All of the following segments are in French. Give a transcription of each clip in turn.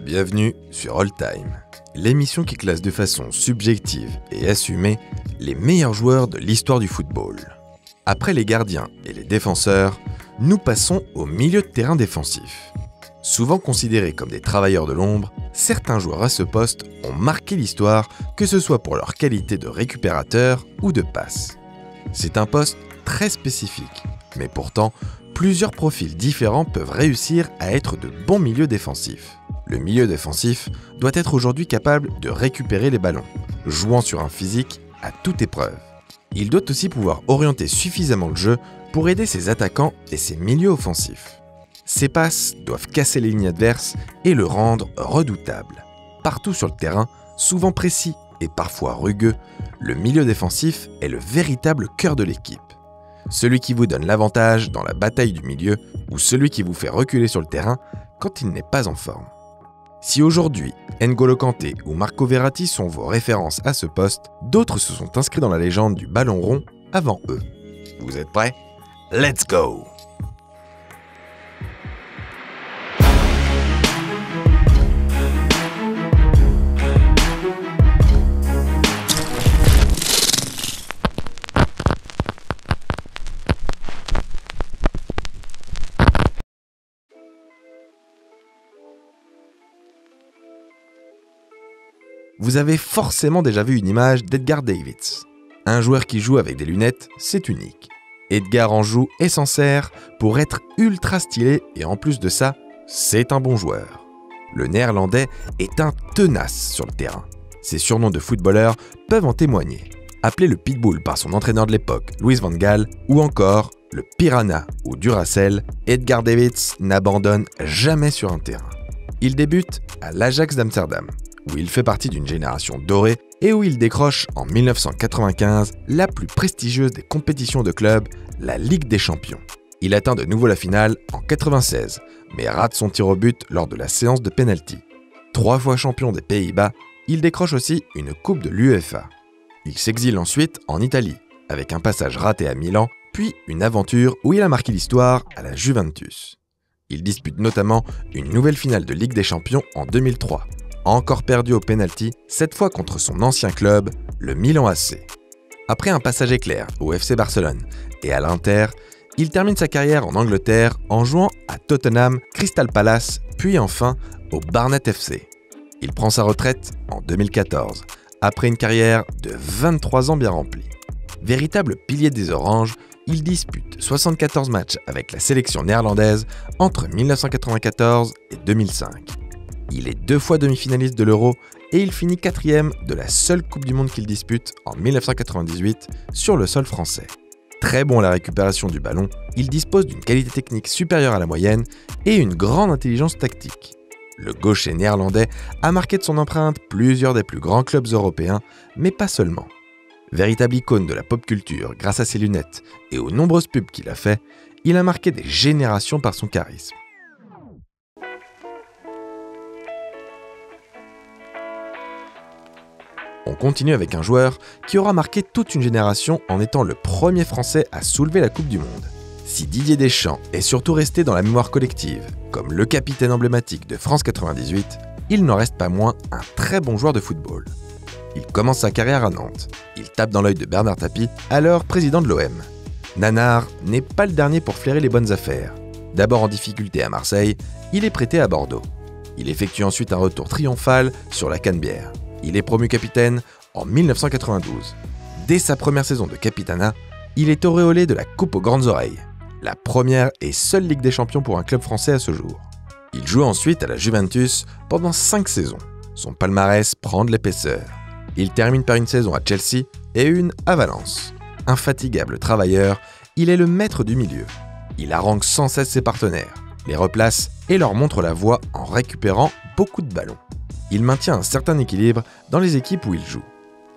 Bienvenue sur All Time, l'émission qui classe de façon subjective et assumée les meilleurs joueurs de l'histoire du football. Après les gardiens et les défenseurs, nous passons au milieu de terrain défensif. Souvent considérés comme des travailleurs de l'ombre, certains joueurs à ce poste ont marqué l'histoire, que ce soit pour leur qualité de récupérateur ou de passe. C'est un poste très spécifique, mais pourtant, plusieurs profils différents peuvent réussir à être de bons milieux défensifs. Le milieu défensif doit être aujourd'hui capable de récupérer les ballons, jouant sur un physique à toute épreuve. Il doit aussi pouvoir orienter suffisamment le jeu pour aider ses attaquants et ses milieux offensifs. Ses passes doivent casser les lignes adverses et le rendre redoutable. Partout sur le terrain, souvent précis et parfois rugueux, le milieu défensif est le véritable cœur de l'équipe. Celui qui vous donne l'avantage dans la bataille du milieu ou celui qui vous fait reculer sur le terrain quand il n'est pas en forme. Si aujourd'hui, N'Golo Kanté ou Marco Verratti sont vos références à ce poste, d'autres se sont inscrits dans la légende du ballon rond avant eux. Vous êtes prêts? Let's go! Vous avez forcément déjà vu une image d'Edgar Davids. Un joueur qui joue avec des lunettes, c'est unique. Edgar en joue et s'en sert pour être ultra stylé et en plus de ça, c'est un bon joueur. Le néerlandais est un tenace sur le terrain. Ses surnoms de footballeurs peuvent en témoigner. Appelé le Pitbull par son entraîneur de l'époque, Louis van Gaal, ou encore le Piranha ou Duracell, Edgar Davids n'abandonne jamais sur un terrain. Il débute à l'Ajax d'Amsterdam, où il fait partie d'une génération dorée et où il décroche en 1995 la plus prestigieuse des compétitions de clubs, la Ligue des Champions. Il atteint de nouveau la finale en 96, mais rate son tir au but lors de la séance de pénalty. 3 fois champion des Pays-Bas, il décroche aussi une coupe de l'UEFA. Il s'exile ensuite en Italie, avec un passage raté à Milan, puis une aventure où il a marqué l'histoire à la Juventus. Il dispute notamment une nouvelle finale de Ligue des Champions en 2003, encore perdu au pénalty, cette fois contre son ancien club, le Milan AC. Après un passage éclair au FC Barcelone et à l'Inter, il termine sa carrière en Angleterre en jouant à Tottenham, Crystal Palace, puis enfin au Barnet FC. Il prend sa retraite en 2014, après une carrière de 23 ans bien remplie. Véritable pilier des Oranges, il dispute 74 matchs avec la sélection néerlandaise entre 1994 et 2005. Il est 2 fois demi-finaliste de l'Euro et il finit 4e de la seule Coupe du Monde qu'il dispute en 1998 sur le sol français. Très bon à la récupération du ballon, il dispose d'une qualité technique supérieure à la moyenne et une grande intelligence tactique. Le gaucher néerlandais a marqué de son empreinte plusieurs des plus grands clubs européens, mais pas seulement. Véritable icône de la pop culture grâce à ses lunettes et aux nombreuses pubs qu'il a fait, il a marqué des générations par son charisme. On continue avec un joueur qui aura marqué toute une génération en étant le premier Français à soulever la Coupe du Monde. Si Didier Deschamps est surtout resté dans la mémoire collective comme le capitaine emblématique de France 98, il n'en reste pas moins un très bon joueur de football. Il commence sa carrière à Nantes. Il tape dans l'œil de Bernard Tapie, alors président de l'OM. Nanard n'est pas le dernier pour flairer les bonnes affaires. D'abord en difficulté à Marseille, il est prêté à Bordeaux. Il effectue ensuite un retour triomphal sur la Canebière. Il est promu capitaine en 1992. Dès sa première saison de capitanat, il est auréolé de la Coupe aux grandes oreilles, la première et seule Ligue des Champions pour un club français à ce jour. Il joue ensuite à la Juventus pendant 5 saisons. Son palmarès prend de l'épaisseur. Il termine par une saison à Chelsea et une à Valence. Infatigable travailleur, il est le maître du milieu. Il harangue sans cesse ses partenaires, les replace et leur montre la voie en récupérant beaucoup de ballons. Il maintient un certain équilibre dans les équipes où il joue.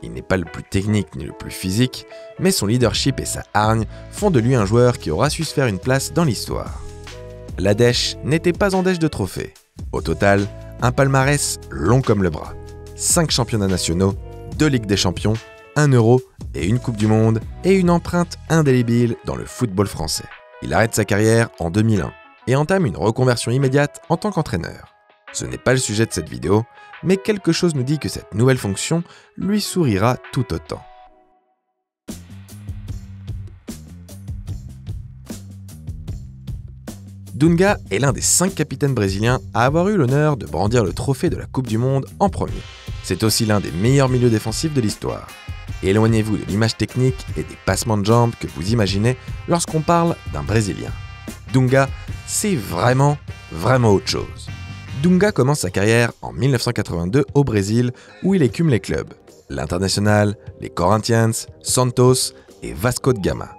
Il n'est pas le plus technique ni le plus physique, mais son leadership et sa hargne font de lui un joueur qui aura su se faire une place dans l'histoire. La Dèche n'était pas en dèche de trophées. Au total, un palmarès long comme le bras. 5 championnats nationaux, 2 Ligues des Champions, 1 Euro et une Coupe du Monde et une empreinte indélébile dans le football français. Il arrête sa carrière en 2001 et entame une reconversion immédiate en tant qu'entraîneur. Ce n'est pas le sujet de cette vidéo, mais quelque chose nous dit que cette nouvelle fonction lui sourira tout autant. Dunga est l'un des 5 capitaines brésiliens à avoir eu l'honneur de brandir le trophée de la Coupe du Monde en premier. C'est aussi l'un des meilleurs milieux défensifs de l'histoire. Éloignez-vous de l'image technique et des passements de jambes que vous imaginez lorsqu'on parle d'un Brésilien. Dunga, c'est vraiment autre chose. Dunga commence sa carrière en 1982 au Brésil où il écume les clubs, l'Internacional, les Corinthians, Santos et Vasco de Gama.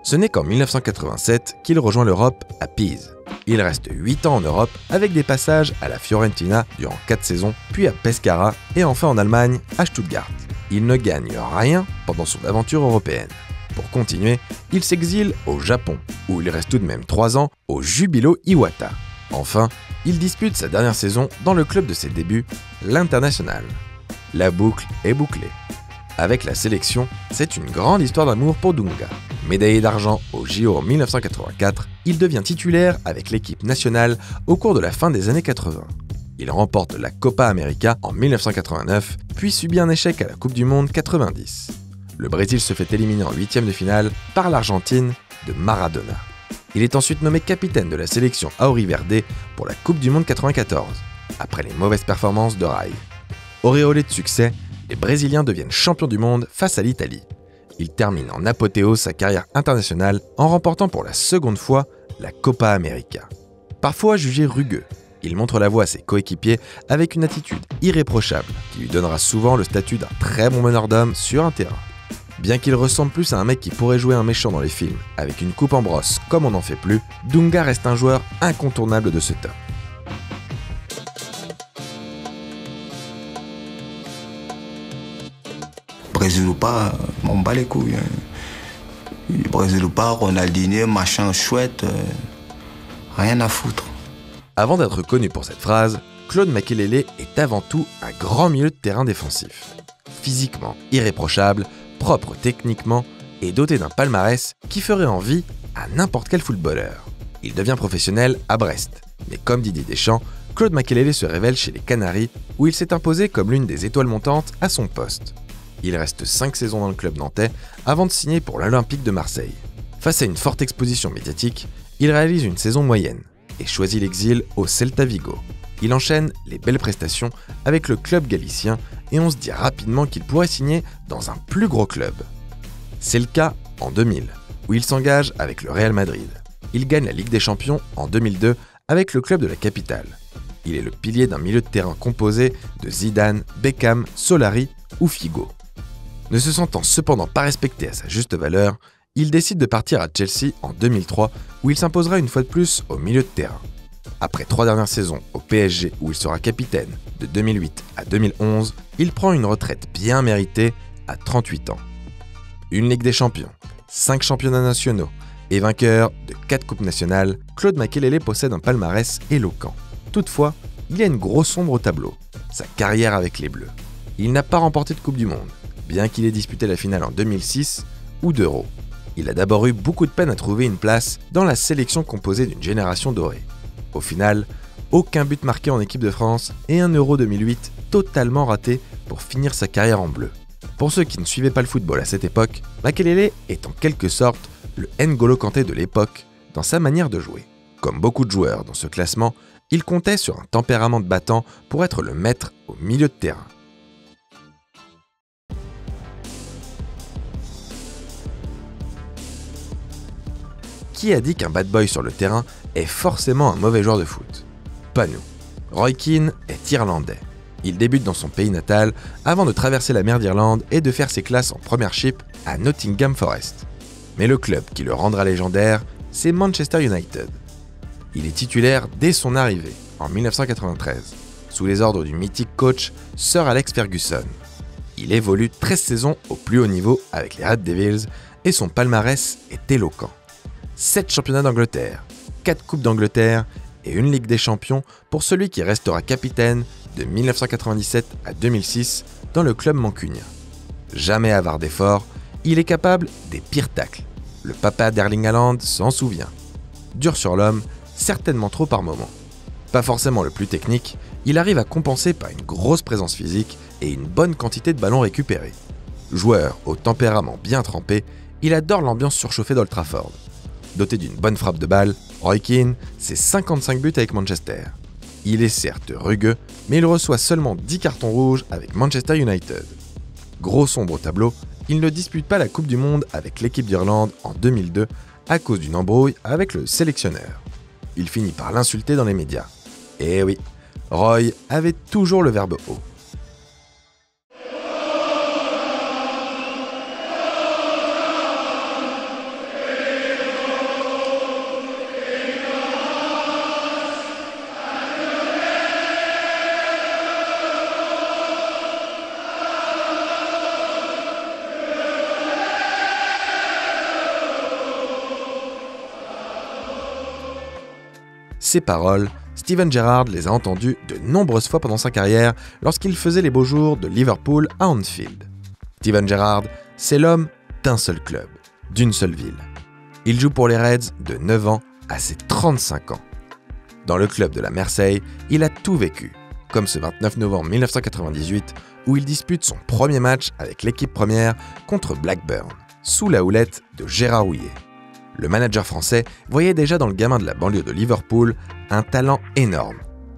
Ce n'est qu'en 1987 qu'il rejoint l'Europe à Pise. Il reste 8 ans en Europe avec des passages à la Fiorentina durant 4 saisons, puis à Pescara et enfin en Allemagne à Stuttgart. Il ne gagne rien pendant son aventure européenne. Pour continuer, il s'exile au Japon, où il reste tout de même 3 ans au Júbilo Iwata. Enfin, il dispute sa dernière saison dans le club de ses débuts, l'Internacional. La boucle est bouclée. Avec la sélection, c'est une grande histoire d'amour pour Dunga. Médaillé d'argent au JO en 1984, il devient titulaire avec l'équipe nationale au cours de la fin des années 80. Il remporte la Copa América en 1989, puis subit un échec à la Coupe du Monde 90. Le Brésil se fait éliminer en 8e de finale par l'Argentine de Maradona. Il est ensuite nommé capitaine de la sélection Auriverde pour la Coupe du Monde 94, après les mauvaises performances de Rai. Auréolé de succès, les Brésiliens deviennent champions du monde face à l'Italie. Il termine en apothéose sa carrière internationale en remportant pour la seconde fois la Copa América. Parfois jugé rugueux, il montre la voie à ses coéquipiers avec une attitude irréprochable qui lui donnera souvent le statut d'un très bon meneur d'hommes sur un terrain. Bien qu'il ressemble plus à un mec qui pourrait jouer un méchant dans les films avec une coupe en brosse comme on n'en fait plus, Dunga reste un joueur incontournable de ce top. Brésil ou pas, on bat les couilles. Brésil ou pas, Ronaldinho, machin chouette, rien à foutre. Avant d'être connu pour cette phrase, Claude Makélélé est avant tout un grand milieu de terrain défensif. Physiquement irréprochable, propre techniquement et doté d'un palmarès qui ferait envie à n'importe quel footballeur. Il devient professionnel à Brest, mais comme Didier Deschamps, Claude Makélélé se révèle chez les Canaries où il s'est imposé comme l'une des étoiles montantes à son poste. Il reste 5 saisons dans le club nantais avant de signer pour l'Olympique de Marseille. Face à une forte exposition médiatique, il réalise une saison moyenne et choisit l'exil au Celta Vigo. Il enchaîne les belles prestations avec le club galicien et on se dit rapidement qu'il pourrait signer dans un plus gros club. C'est le cas en 2000, où il s'engage avec le Real Madrid. Il gagne la Ligue des Champions en 2002 avec le club de la capitale. Il est le pilier d'un milieu de terrain composé de Zidane, Beckham, Solari ou Figo. Ne se sentant cependant pas respecté à sa juste valeur, il décide de partir à Chelsea en 2003 où il s'imposera une fois de plus au milieu de terrain. Après 3 dernières saisons au PSG où il sera capitaine de 2008 à 2011, il prend une retraite bien méritée à 38 ans. Une Ligue des Champions, 5 championnats nationaux et vainqueur de 4 coupes nationales, Claude Makélélé possède un palmarès éloquent. Toutefois, il y a une grosse ombre au tableau, sa carrière avec les Bleus. Il n'a pas remporté de Coupe du Monde, bien qu'il ait disputé la finale en 2006 ou d'Euro. Il a d'abord eu beaucoup de peine à trouver une place dans la sélection composée d'une génération dorée. Au final, aucun but marqué en équipe de France et un Euro 2008 totalement raté pour finir sa carrière en bleu. Pour ceux qui ne suivaient pas le football à cette époque, Makélélé est en quelque sorte le N'Golo Kanté de l'époque dans sa manière de jouer. Comme beaucoup de joueurs dans ce classement, il comptait sur un tempérament de battant pour être le maître au milieu de terrain. Qui a dit qu'un bad boy sur le terrain est forcément un mauvais joueur de foot? Pas nous. Roy Keane est irlandais. Il débute dans son pays natal avant de traverser la mer d'Irlande et de faire ses classes en Premiership à Nottingham Forest. Mais le club qui le rendra légendaire, c'est Manchester United. Il est titulaire dès son arrivée, en 1993, sous les ordres du mythique coach Sir Alex Ferguson. Il évolue 13 saisons au plus haut niveau avec les Red Devils et son palmarès est éloquent. 7 championnats d'Angleterre, 4 coupes d'Angleterre et une Ligue des Champions pour celui qui restera capitaine de 1997 à 2006 dans le club mancunien. Jamais avare d'efforts, il est capable des pires tacles. Le papa d'Erling Haaland s'en souvient. Dur sur l'homme, certainement trop par moment. Pas forcément le plus technique, il arrive à compenser par une grosse présence physique et une bonne quantité de ballons récupérés. Joueur au tempérament bien trempé, il adore l'ambiance surchauffée d'Old Trafford. Doté d'une bonne frappe de balle, Roy Keane, c'est 55 buts avec Manchester. Il est certes rugueux, mais il reçoit seulement 10 cartons rouges avec Manchester United. Gros sombre au tableau, il ne dispute pas la Coupe du Monde avec l'équipe d'Irlande en 2002 à cause d'une embrouille avec le sélectionneur. Il finit par l'insulter dans les médias. Et oui, Roy avait toujours le verbe haut. Ces paroles, Steven Gerrard les a entendues de nombreuses fois pendant sa carrière lorsqu'il faisait les beaux jours de Liverpool à Anfield. Steven Gerrard, c'est l'homme d'un seul club, d'une seule ville. Il joue pour les Reds de 9 ans à ses 35 ans. Dans le club de la Marseille, il a tout vécu, comme ce 29 novembre 1998 où il dispute son premier match avec l'équipe première contre Blackburn, sous la houlette de Gérard Houllier. Le manager français voyait déjà dans le gamin de la banlieue de Liverpool un talent énorme.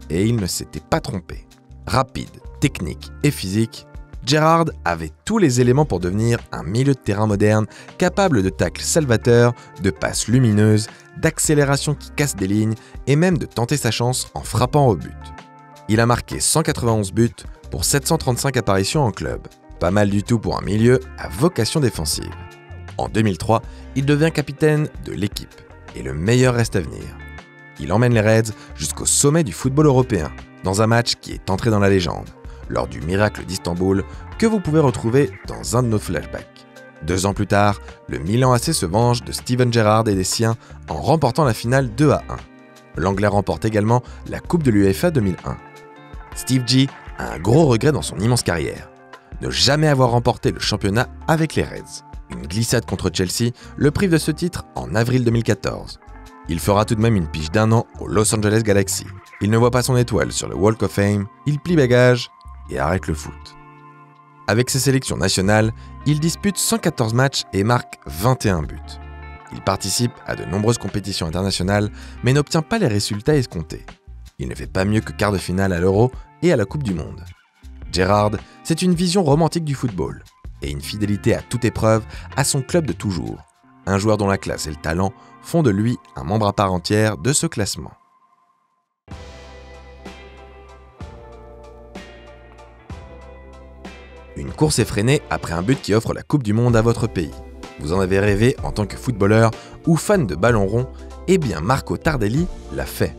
Et il ne s'était pas trompé. Rapide, technique et physique, Gerrard avait tous les éléments pour devenir un milieu de terrain moderne capable de tacles salvateurs, de passes lumineuses, d'accélération qui casse des lignes et même de tenter sa chance en frappant au but. Il a marqué 191 buts pour 735 apparitions en club. Pas mal du tout pour un milieu à vocation défensive. En 2003, il devient capitaine de l'équipe et le meilleur reste à venir. Il emmène les Reds jusqu'au sommet du football européen dans un match qui est entré dans la légende, lors du miracle d'Istanbul que vous pouvez retrouver dans un de nos flashbacks. 2 ans plus tard, le Milan AC se venge de Steven Gerrard et des siens en remportant la finale 2-1. L'Anglais remporte également la Coupe de l'UEFA 2001. Steve G a un gros regret dans son immense carrière, ne jamais avoir remporté le championnat avec les Reds. Une glissade contre Chelsea le prive de ce titre en avril 2014. Il fera tout de même une pige d'1 an au Los Angeles Galaxy. Il ne voit pas son étoile sur le Walk of Fame, il plie bagages et arrête le foot. Avec ses sélections nationales, il dispute 114 matchs et marque 21 buts. Il participe à de nombreuses compétitions internationales, mais n'obtient pas les résultats escomptés. Il ne fait pas mieux que quart de finale à l'Euro et à la Coupe du Monde. Gerrard, c'est une vision romantique du football et une fidélité à toute épreuve à son club de toujours. Un joueur dont la classe et le talent font de lui un membre à part entière de ce classement. Une course effrénée après un but qui offre la Coupe du Monde à votre pays. Vous en avez rêvé en tant que footballeur ou fan de ballon rond, eh bien Marco Tardelli l'a fait.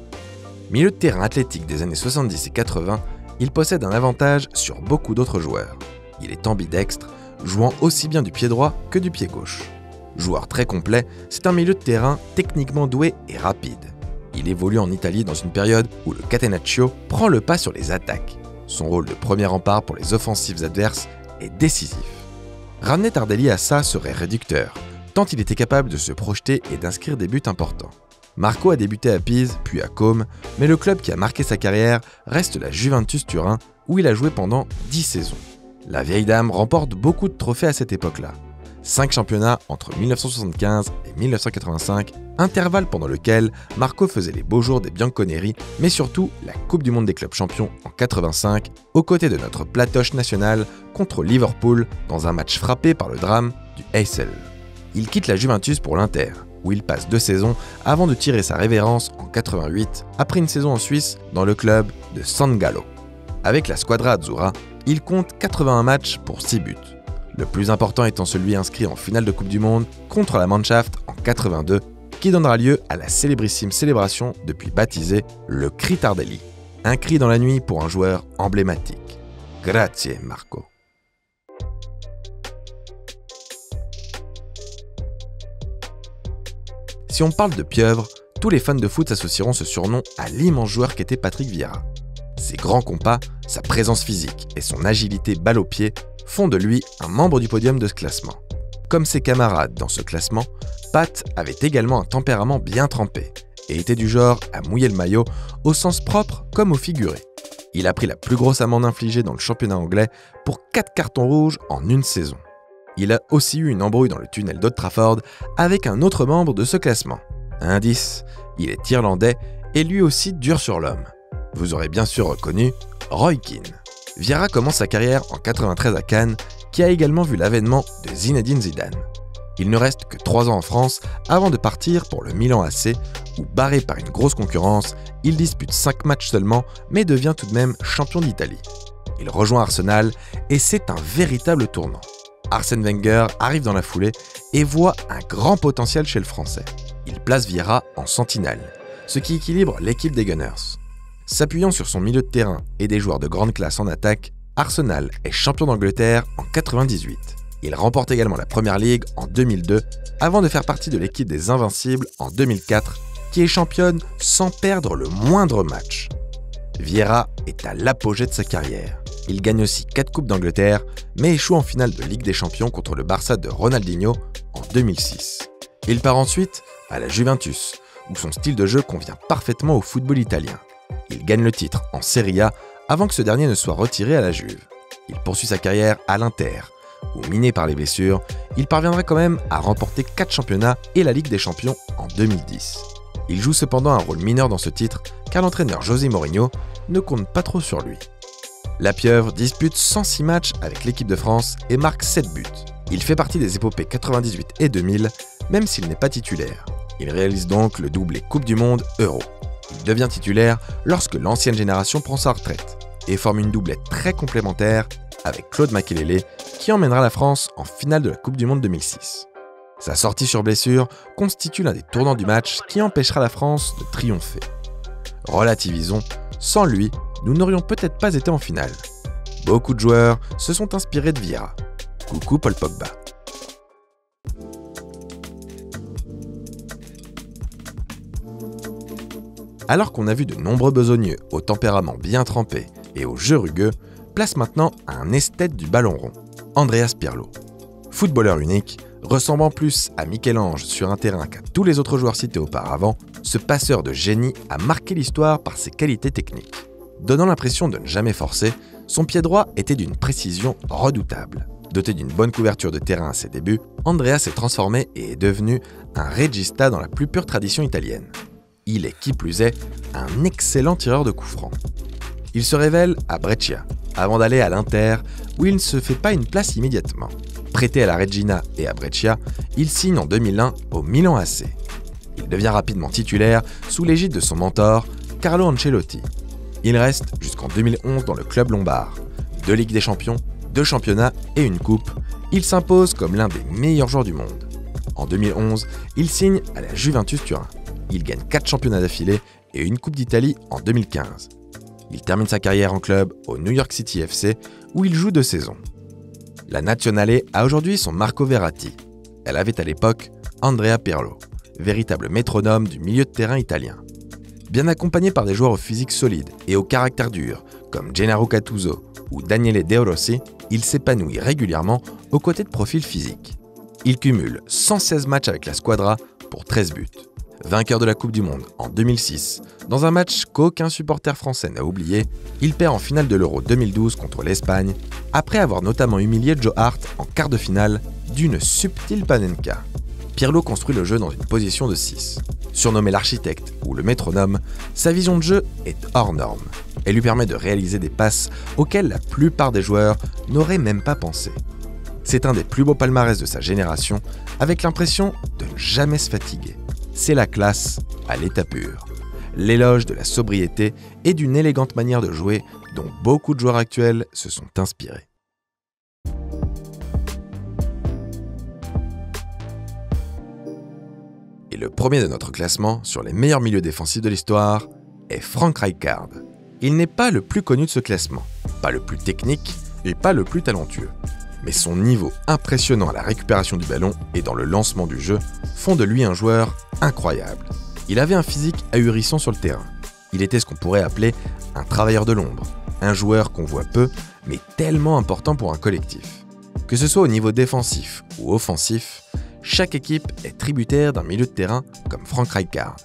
Milieu de terrain athlétique des années 70 et 80, il possède un avantage sur beaucoup d'autres joueurs. Il est ambidextre, jouant aussi bien du pied droit que du pied gauche. Joueur très complet, c'est un milieu de terrain techniquement doué et rapide. Il évolue en Italie dans une période où le Catenaccio prend le pas sur les attaques. Son rôle de premier rempart pour les offensives adverses est décisif. Ramener Tardelli à ça serait réducteur, tant il était capable de se projeter et d'inscrire des buts importants. Marco a débuté à Pise, puis à Côme, mais le club qui a marqué sa carrière reste la Juventus Turin, où il a joué pendant 10 saisons. La vieille dame remporte beaucoup de trophées à cette époque-là. 5 championnats entre 1975 et 1985, intervalle pendant lequel Marco faisait les beaux jours des Bianconeri, mais surtout la Coupe du Monde des clubs champions en 85, aux côtés de notre platoche national contre Liverpool dans un match frappé par le drame du Heysel. Il quitte la Juventus pour l'Inter, où il passe 2 saisons avant de tirer sa révérence en 88, après une saison en Suisse dans le club de San Gallo. Avec la Squadra Azzurra, il compte 81 matchs pour 6 buts. Le plus important étant celui inscrit en finale de Coupe du Monde contre la Mannschaft en 82, qui donnera lieu à la célébrissime célébration depuis baptisée le cri Tardelli. Un cri dans la nuit pour un joueur emblématique. Grazie Marco. Si on parle de pieuvre, tous les fans de foot associeront ce surnom à l'immense joueur qu'était Patrick Vieira. Ses grands compas, sa présence physique et son agilité balle au pied font de lui un membre du podium de ce classement. Comme ses camarades dans ce classement, Pat avait également un tempérament bien trempé et était du genre à mouiller le maillot au sens propre comme au figuré. Il a pris la plus grosse amende infligée dans le championnat anglais pour 4 cartons rouges en une saison. Il a aussi eu une embrouille dans le tunnel d'Old Trafford avec un autre membre de ce classement. Indice, il est irlandais et lui aussi dur sur l'homme. Vous aurez bien sûr reconnu Roy Keane. Vieira commence sa carrière en 93 à Cannes, qui a également vu l'avènement de Zinedine Zidane. Il ne reste que 3 ans en France avant de partir pour le Milan AC, où barré par une grosse concurrence, il dispute 5 matchs seulement, mais devient tout de même champion d'Italie. Il rejoint Arsenal et c'est un véritable tournant. Arsène Wenger arrive dans la foulée et voit un grand potentiel chez le Français. Il place Vieira en sentinelle, ce qui équilibre l'équipe des Gunners. S'appuyant sur son milieu de terrain et des joueurs de grande classe en attaque, Arsenal est champion d'Angleterre en 98. Il remporte également la Premier League en 2002, avant de faire partie de l'équipe des Invincibles en 2004, qui est championne sans perdre le moindre match. Vieira est à l'apogée de sa carrière. Il gagne aussi 4 Coupes d'Angleterre, mais échoue en finale de Ligue des Champions contre le Barça de Ronaldinho en 2006. Il part ensuite à la Juventus, où son style de jeu convient parfaitement au football italien. Il gagne le titre en Serie A avant que ce dernier ne soit retiré à la Juve. Il poursuit sa carrière à l'Inter, où miné par les blessures, il parviendra quand même à remporter 4 championnats et la Ligue des Champions en 2010. Il joue cependant un rôle mineur dans ce titre, car l'entraîneur José Mourinho ne compte pas trop sur lui. La Pieuvre dispute 106 matchs avec l'équipe de France et marque 7 buts. Il fait partie des épopées 98 et 2000, même s'il n'est pas titulaire. Il réalise donc le doublé Coupe du Monde Euro. Il devient titulaire lorsque l'ancienne génération prend sa retraite et forme une doublette très complémentaire avec Claude Makélélé qui emmènera la France en finale de la Coupe du Monde 2006. Sa sortie sur blessure constitue l'un des tournants du match qui empêchera la France de triompher. Relativisons, sans lui, nous n'aurions peut-être pas été en finale. Beaucoup de joueurs se sont inspirés de Vieira. Coucou Paul Pogba. Alors qu'on a vu de nombreux besogneux au tempérament bien trempé et au jeu rugueux, place maintenant à un esthète du ballon rond, Andreas Pirlo. Footballeur unique, ressemblant plus à Michel-Ange sur un terrain qu'à tous les autres joueurs cités auparavant, ce passeur de génie a marqué l'histoire par ses qualités techniques. Donnant l'impression de ne jamais forcer, son pied droit était d'une précision redoutable. Doté d'une bonne couverture de terrain à ses débuts, Andrea s'est transformé et est devenu un regista dans la plus pure tradition italienne. Il est, qui plus est, un excellent tireur de coups francs. Il se révèle à Brescia, avant d'aller à l'Inter, où il ne se fait pas une place immédiatement. Prêté à la Regina et à Brescia, il signe en 2001 au Milan AC. Il devient rapidement titulaire sous l'égide de son mentor, Carlo Ancelotti. Il reste jusqu'en 2011 dans le club lombard. 2 Ligues des Champions, 2 championnats et une coupe, il s'impose comme l'un des meilleurs joueurs du monde. En 2011, il signe à la Juventus Turin. Il gagne 4 championnats d'affilée et une Coupe d'Italie en 2015. Il termine sa carrière en club au New York City FC où il joue 2 saisons. La Nazionale a aujourd'hui son Marco Verratti. Elle avait à l'époque Andrea Pirlo, véritable métronome du milieu de terrain italien. Bien accompagné par des joueurs au physique solide et au caractère dur comme Gennaro Gattuso ou Daniele De Rossi, il s'épanouit régulièrement aux côtés de profils physiques. Il cumule 116 matchs avec la squadra pour 13 buts. Vainqueur de la Coupe du Monde en 2006, dans un match qu'aucun supporter français n'a oublié, il perd en finale de l'Euro 2012 contre l'Espagne, après avoir notamment humilié Joe Hart en quart de finale d'une subtile panenka. Pirlo construit le jeu dans une position de 6. Surnommé l'architecte ou le métronome, sa vision de jeu est hors norme. Elle lui permet de réaliser des passes auxquelles la plupart des joueurs n'auraient même pas pensé. C'est un des plus beaux palmarès de sa génération, avec l'impression de ne jamais se fatiguer. C'est la classe à l'état pur. L'éloge de la sobriété et d'une élégante manière de jouer dont beaucoup de joueurs actuels se sont inspirés. Et le premier de notre classement sur les meilleurs milieux défensifs de l'histoire est Frank Rijkaard. Il n'est pas le plus connu de ce classement, pas le plus technique et pas le plus talentueux. Mais son niveau impressionnant à la récupération du ballon et dans le lancement du jeu font de lui un joueur incroyable. Il avait un physique ahurissant sur le terrain. Il était ce qu'on pourrait appeler un travailleur de l'ombre, un joueur qu'on voit peu, mais tellement important pour un collectif. Que ce soit au niveau défensif ou offensif, chaque équipe est tributaire d'un milieu de terrain comme Frank Rijkaard.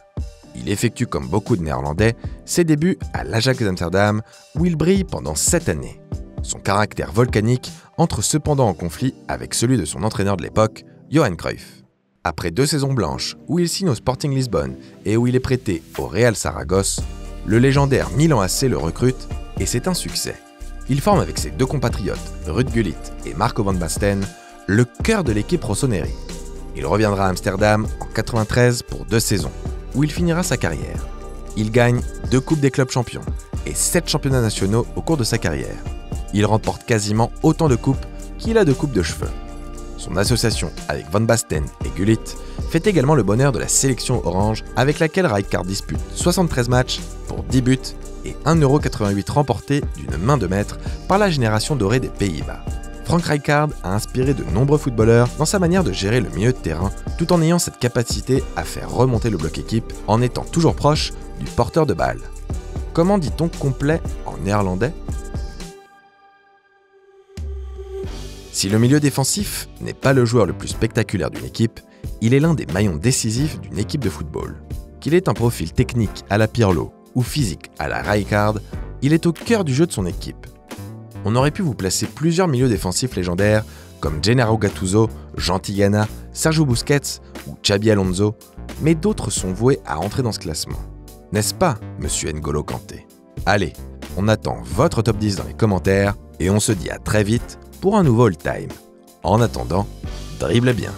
Il effectue, comme beaucoup de Néerlandais, ses débuts à l'Ajax d'Amsterdam, où il brille pendant 7 années. Son caractère volcanique entre cependant en conflit avec celui de son entraîneur de l'époque, Johan Cruyff. Après 2 saisons blanches, où il signe au Sporting Lisbonne et où il est prêté au Real Saragosse, le légendaire Milan AC le recrute et c'est un succès. Il forme avec ses 2 compatriotes, Ruud Gullit et Marco van Basten, le cœur de l'équipe rossoneri. Il reviendra à Amsterdam en 93 pour 2 saisons, où il finira sa carrière. Il gagne 2 coupes des clubs champions et 7 championnats nationaux au cours de sa carrière. Il remporte quasiment autant de coupes qu'il a de coupes de cheveux. Son association avec Van Basten et Gullit fait également le bonheur de la sélection orange avec laquelle Rijkaard dispute 73 matchs pour 10 buts et 1,88 € remportés d'une main de maître par la génération dorée des Pays-Bas. Frank Rijkaard a inspiré de nombreux footballeurs dans sa manière de gérer le milieu de terrain tout en ayant cette capacité à faire remonter le bloc équipe en étant toujours proche du porteur de balle. Comment dit-on complet en néerlandais ? Si le milieu défensif n'est pas le joueur le plus spectaculaire d'une équipe, il est l'un des maillons décisifs d'une équipe de football. Qu'il ait un profil technique à la Pirlo ou physique à la Rijkaard, il est au cœur du jeu de son équipe. On aurait pu vous placer plusieurs milieux défensifs légendaires comme Gennaro Gattuso, Jean Tigana, Sergio Busquets ou Xabi Alonso, mais d'autres sont voués à entrer dans ce classement. N'est-ce pas, monsieur N'Golo Kanté ? Allez, on attend votre top 10 dans les commentaires et on se dit à très vite pour un nouveau All Time. En attendant, dribble bien.